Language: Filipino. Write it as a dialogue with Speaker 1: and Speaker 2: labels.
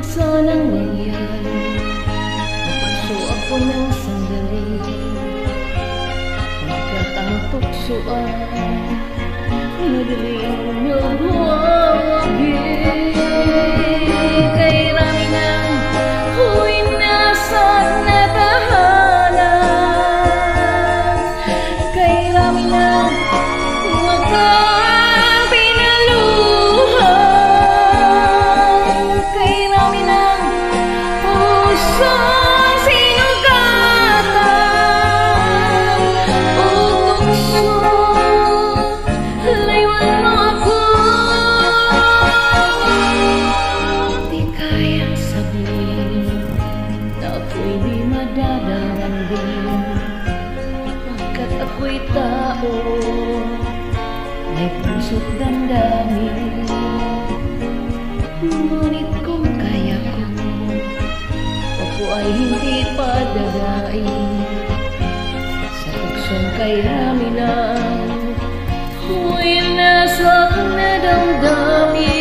Speaker 1: sanang mangyari, puso ako ng sandali, magkatang-tuksoan, madaling nagwawagi. Kay rami ng huy nasa't natahanan, kay rami ng magkapinaluhan, kay rami ng puso sinugatan, o tukso laywan mo ako. Di kayang sabihin na ako'y di madadarandin, pagkat ako'y tao may puso't damdamin. Ngunit kung kaya ko, ako ay hindi padadain sa tuksong kay rami ng huy nasa't nadamdamin.